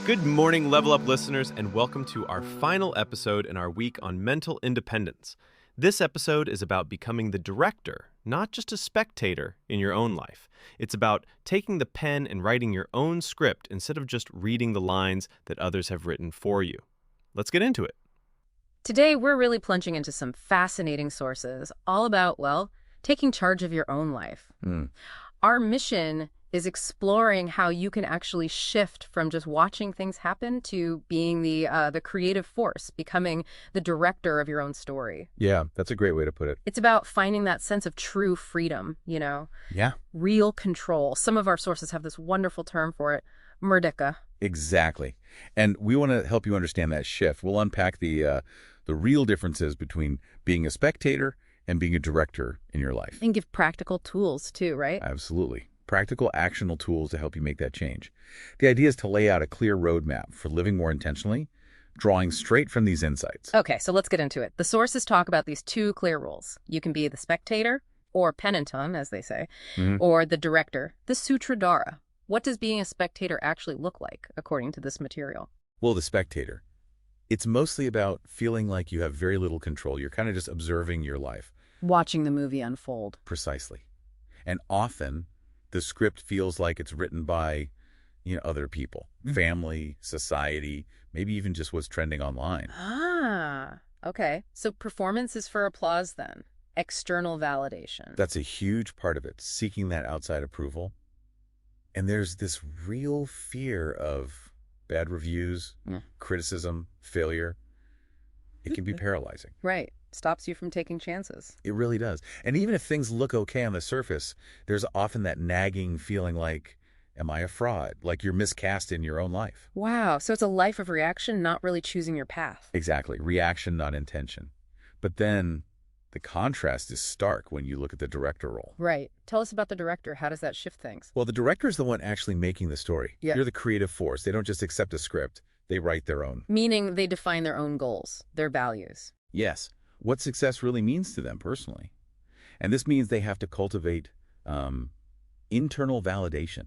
Good morning, Level Up listeners, and welcome to our final episode in our week on mental independence. This episode is about becoming the director, not just a spectator in your own life. It's about taking the pen and writing your own script instead of just reading the lines that others have written for you. Let's get into it. Today, we're really plunging into some fascinating sources, all about, taking charge of your own life. Our mission is exploring how you can actually shift from just watching things happen to being the creative force, becoming the director of your own story. Yeah, that's a great way to put it. It's about finding that sense of true freedom, Yeah. real control. Some of our sources have this wonderful term for it, murdica. Exactly. And we want to help you understand that shift. We'll unpack the real differences between being a spectator and being a director in your life. And give practical tools too, right? Absolutely. Practical, actionable tools to help you make that change. The idea is to lay out a clear roadmap for living more intentionally, drawing straight from these insights. Okay, so let's get into it. The sources talk about these two clear rules. You can be the spectator, or peniton, as they say, or the director, the sutradhara. What does being a spectator actually look like, according to this material? Well, the spectator. It's mostly about feeling like you have very little control. You're kind of just observing your life. Watching the movie unfold. Precisely. And often, the script feels like it's written by, other people, family, society, maybe even just what's trending online. Ah, okay. So performance is for applause then. External validation. That's a huge part of it, seeking that outside approval. And there's this real fear of bad reviews, criticism, failure. It can be paralyzing. Right. Stops you from taking chances. It really does. And even if things look okay on the surface, there's often that nagging feeling like, am I a fraud? Like you're miscast in your own life. Wow. So it's a life of reaction, not really choosing your path. Exactly. Reaction, not intention. But then the contrast is stark when you look at the director role. Right. Tell us about the director. How does that shift things? Well, the director is the one actually making the story. Yeah. You're the creative force. They don't just accept a script. They write their own. Meaning they define their own goals, their values. Yes. What success really means to them personally. And this means they have to cultivate internal validation,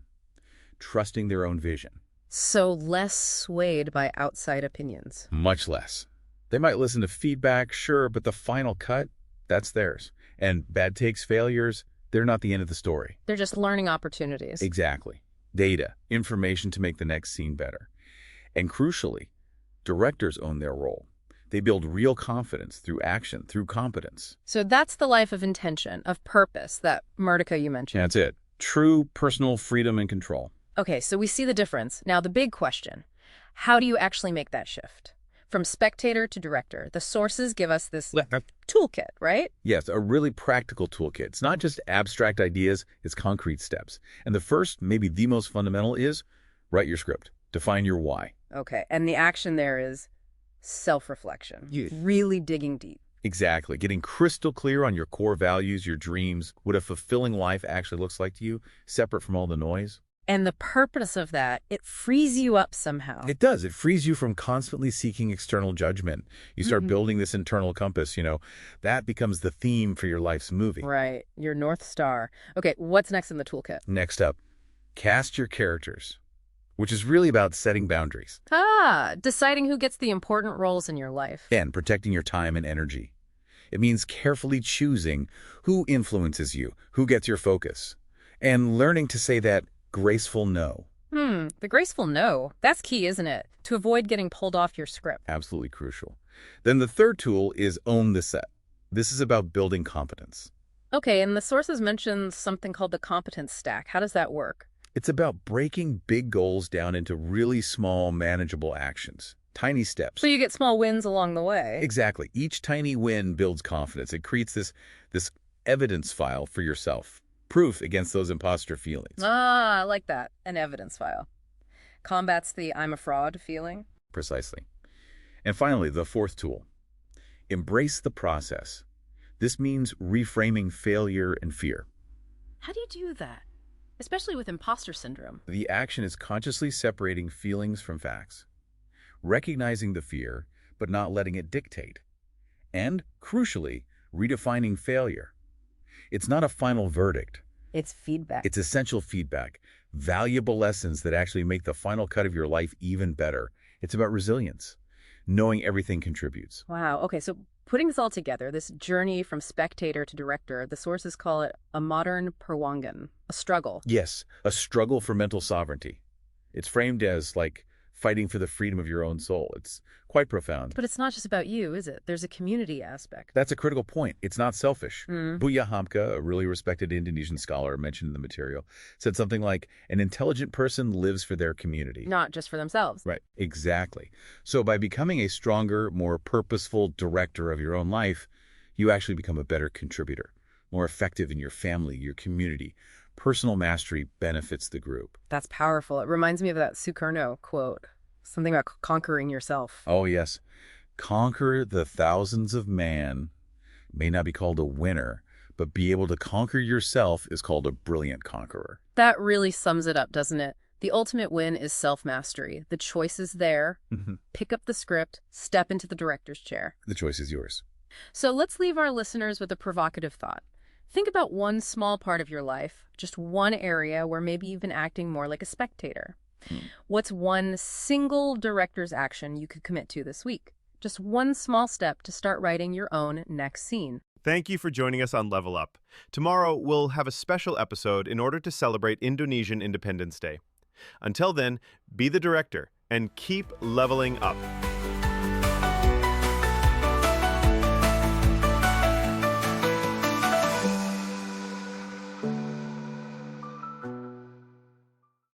trusting their own vision. So less swayed by outside opinions. Much less. They might listen to feedback, sure, but the final cut, that's theirs. And bad takes, failures, they're not the end of the story. They're just learning opportunities. Exactly. Data, information to make the next scene better. And crucially, directors own their role. They build real confidence through action, through competence. So that's the life of intention, of purpose, that murdica you mentioned. That's it. True personal freedom and control. Okay, so we see the difference. Now the big question, how do you actually make that shift? From spectator to director, the sources give us this toolkit, right? Yes, a really practical toolkit. It's not just abstract ideas, it's concrete steps. And the first, maybe the most fundamental, is write your script. Define your why. Okay, and the action there is self-reflection. Really digging deep. Exactly. Getting crystal clear on your core values, your dreams, what a fulfilling life actually looks like to you, separate from all the noise. And the purpose of that, it frees you up somehow. It does. It frees you from constantly seeking external judgment. You start building this internal compass, that becomes the theme for your life's movie. Right. Your North Star. Okay, what's next in the toolkit? Next up, cast your characters, which is really about setting boundaries. Deciding who gets the important roles in your life. And protecting your time and energy. It means carefully choosing who influences you, who gets your focus, and learning to say that graceful no. The graceful no. That's key, isn't it? To avoid getting pulled off your script. Absolutely crucial. Then the third tool is own the set. This is about building competence. Okay, and the sources mention something called the competence stack. How does that work? It's about breaking big goals down into really small, manageable actions. Tiny steps. So you get small wins along the way. Exactly. Each tiny win builds confidence. It creates this evidence file for yourself. Proof against those imposter feelings. I like that. An evidence file. Combats the I'm a fraud feeling. Precisely. And finally, the fourth tool. Embrace the process. This means reframing failure and fear. How do you do that? Especially with imposter syndrome. The action is consciously separating feelings from facts, recognizing the fear, but not letting it dictate, and, crucially, redefining failure. It's not a final verdict. It's feedback. It's essential feedback, valuable lessons that actually make the final cut of your life even better. It's about resilience, knowing everything contributes. Wow. Okay, so putting this all together, this journey from spectator to director, the sources call it a modern Perwangan, a struggle. Yes, a struggle for mental sovereignty. It's framed as like fighting for the freedom of your own soul. It's quite profound. But it's not just about you, is it? There's a community aspect. That's a critical point. It's not selfish. Buya Hamka, a really respected Indonesian scholar mentioned in the material, said something like, an intelligent person lives for their community. Not just for themselves. Right, exactly. So by becoming a stronger, more purposeful director of your own life, you actually become a better contributor, more effective in your family, your community. Personal mastery benefits the group. That's powerful. It reminds me of that Sukarno quote, something about conquering yourself. Oh, yes. Conquer the thousands of man may not be called a winner, but be able to conquer yourself is called a brilliant conqueror. That really sums it up, doesn't it? The ultimate win is self-mastery. The choice is there. Pick up the script, step into the director's chair. The choice is yours. So let's leave our listeners with a provocative thought. Think about one small part of your life, just one area where maybe you've been acting more like a spectator. What's one single director's action you could commit to this week? Just one small step to start writing your own next scene. Thank you for joining us on Level Up. Tomorrow, we'll have a special episode in order to celebrate Indonesian Independence Day. Until then, be the director and keep leveling up.